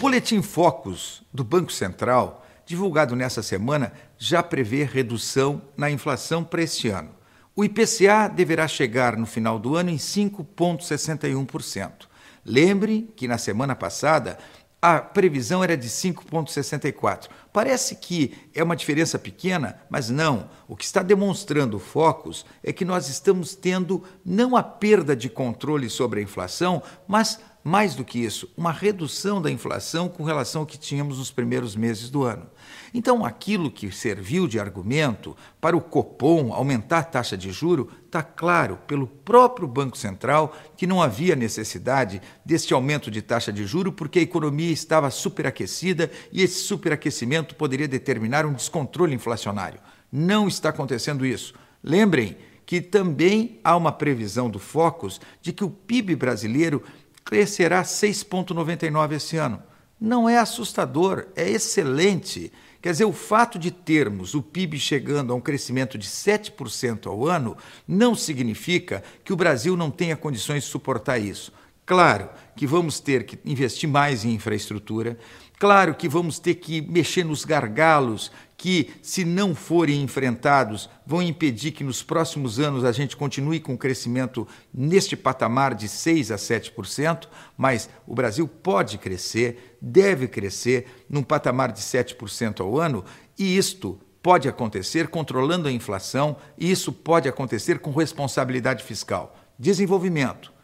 Boletim Focus do Banco Central, divulgado nessa semana, já prevê redução na inflação para este ano. O IPCA deverá chegar no final do ano em 5,61%. Lembre que na semana passada a previsão era de 5,64%. Parece que é uma diferença pequena, mas não. O que está demonstrando o Focus é que nós estamos tendo não a perda de controle sobre a inflação, mas, mais do que isso, uma redução da inflação com relação ao que tínhamos nos primeiros meses do ano. Então, aquilo que serviu de argumento para o Copom aumentar a taxa de juro, está claro pelo próprio Banco Central que não havia necessidade deste aumento de taxa de juro porque a economia estava superaquecida e esse superaquecimento poderia determinar um descontrole inflacionário. Não está acontecendo isso. Lembrem que também há uma previsão do Focus de que o PIB brasileiro crescerá 6,99% esse ano. Não é assustador, é excelente. Quer dizer, o fato de termos o PIB chegando a um crescimento de 7% ao ano não significa que o Brasil não tenha condições de suportar isso. Claro que vamos ter que investir mais em infraestrutura, claro que vamos ter que mexer nos gargalos que, se não forem enfrentados, vão impedir que nos próximos anos a gente continue com o crescimento neste patamar de 6% a 7%, mas o Brasil pode crescer, deve crescer num patamar de 7% ao ano, e isto pode acontecer controlando a inflação, e isso pode acontecer com responsabilidade fiscal. Desenvolvimento,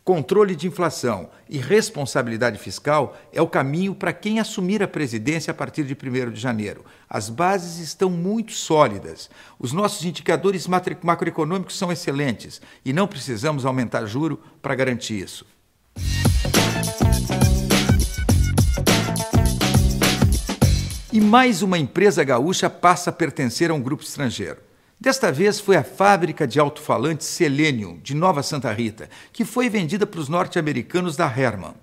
controle de inflação e responsabilidade fiscal é o caminho para quem assumir a presidência a partir de 1º de janeiro. As bases estão muito sólidas. Os nossos indicadores macroeconômicos são excelentes e não precisamos aumentar juro para garantir isso. E mais uma empresa gaúcha passa a pertencer a um grupo estrangeiro. Desta vez foi a fábrica de alto-falantes Selenium, de Nova Santa Rita, que foi vendida para os norte-americanos da Herman.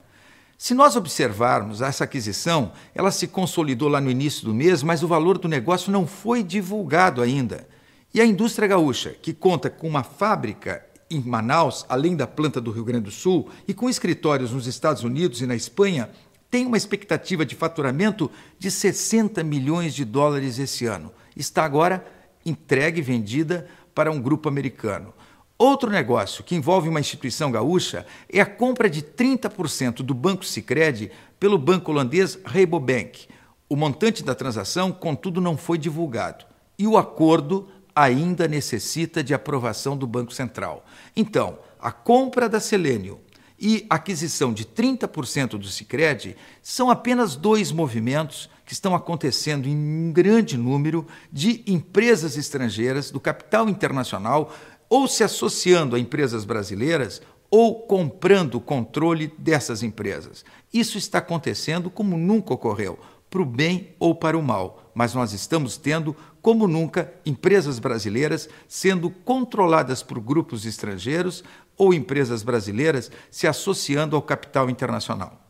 Se nós observarmos essa aquisição, ela se consolidou lá no início do mês, mas o valor do negócio não foi divulgado ainda. E a indústria gaúcha, que conta com uma fábrica em Manaus, além da planta do Rio Grande do Sul, e com escritórios nos Estados Unidos e na Espanha, tem uma expectativa de faturamento de 60 milhões de dólares esse ano. Está agora entregue e vendida para um grupo americano. Outro negócio que envolve uma instituição gaúcha é a compra de 30% do Banco Sicredi pelo banco holandês Rabobank. O montante da transação, contudo, não foi divulgado. E o acordo ainda necessita de aprovação do Banco Central. Então, a compra da Selenium e a aquisição de 30% do Sicredi são apenas dois movimentos que estão acontecendo em um grande número de empresas estrangeiras do capital internacional ou se associando a empresas brasileiras ou comprando o controle dessas empresas. Isso está acontecendo como nunca ocorreu, para o bem ou para o mal, mas nós estamos tendo, como nunca, empresas brasileiras sendo controladas por grupos estrangeiros ou empresas brasileiras se associando ao capital internacional.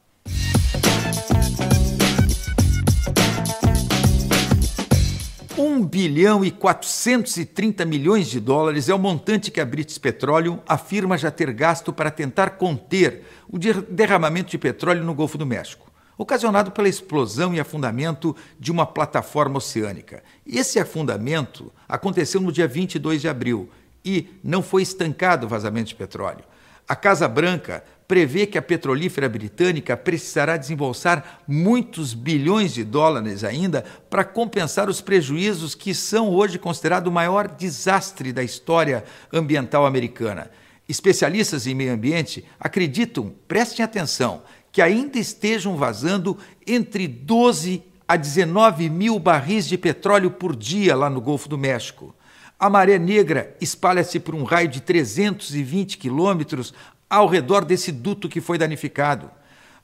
$1 bilhão e 430 milhões de dólares é o montante que a British Petroleum afirma já ter gasto para tentar conter o derramamento de petróleo no Golfo do México, ocasionado pela explosão e afundamento de uma plataforma oceânica. Esse afundamento aconteceu no dia 22 de abril e não foi estancado o vazamento de petróleo. A Casa Branca prevê que a petrolífera britânica precisará desembolsar muitos bilhões de dólares ainda para compensar os prejuízos que são hoje considerados o maior desastre da história ambiental americana. Especialistas em meio ambiente acreditam, prestem atenção, que ainda estejam vazando entre 12 a 19 mil barris de petróleo por dia lá no Golfo do México. A maré negra espalha-se por um raio de 320 quilômetros ao redor desse duto que foi danificado.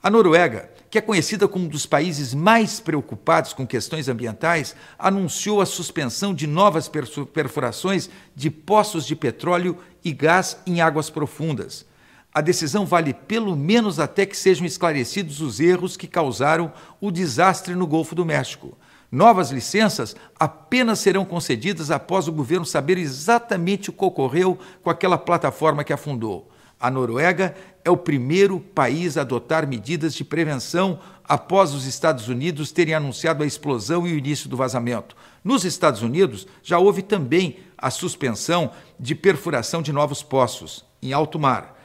A Noruega, que é conhecida como um dos países mais preocupados com questões ambientais, anunciou a suspensão de novas perfurações de poços de petróleo e gás em águas profundas. A decisão vale pelo menos até que sejam esclarecidos os erros que causaram o desastre no Golfo do México. Novas licenças apenas serão concedidas após o governo saber exatamente o que ocorreu com aquela plataforma que afundou. A Noruega é o primeiro país a adotar medidas de prevenção após os Estados Unidos terem anunciado a explosão e o início do vazamento. Nos Estados Unidos, já houve também a suspensão de perfuração de novos poços em alto mar.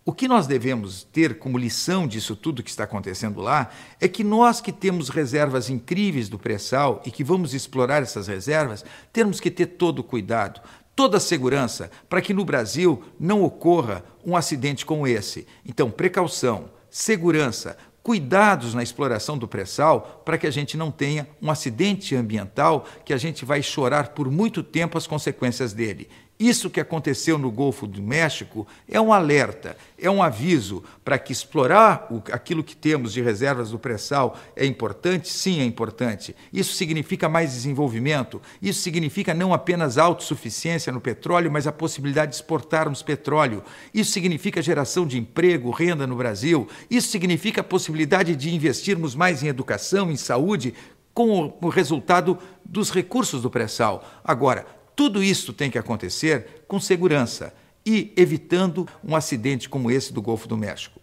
O que nós devemos ter como lição disso tudo que está acontecendo lá é que nós que temos reservas incríveis do pré-sal e que vamos explorar essas reservas, temos que ter todo o cuidado, toda a segurança para que no Brasil não ocorra um acidente como esse. Então, precaução, segurança, cuidados na exploração do pré-sal para que a gente não tenha um acidente ambiental que a gente vai chorar por muito tempo as consequências dele. Isso que aconteceu no Golfo do México é um alerta, é um aviso para que explorar aquilo que temos de reservas do pré-sal é importante? Sim, é importante. Isso significa mais desenvolvimento, isso significa não apenas autossuficiência no petróleo, mas a possibilidade de exportarmos petróleo. Isso significa geração de emprego, renda no Brasil. Isso significa a possibilidade de investirmos mais em educação, em saúde, com o resultado dos recursos do pré-sal. Agora, tudo isso tem que acontecer com segurança e evitando um acidente como esse do Golfo do México.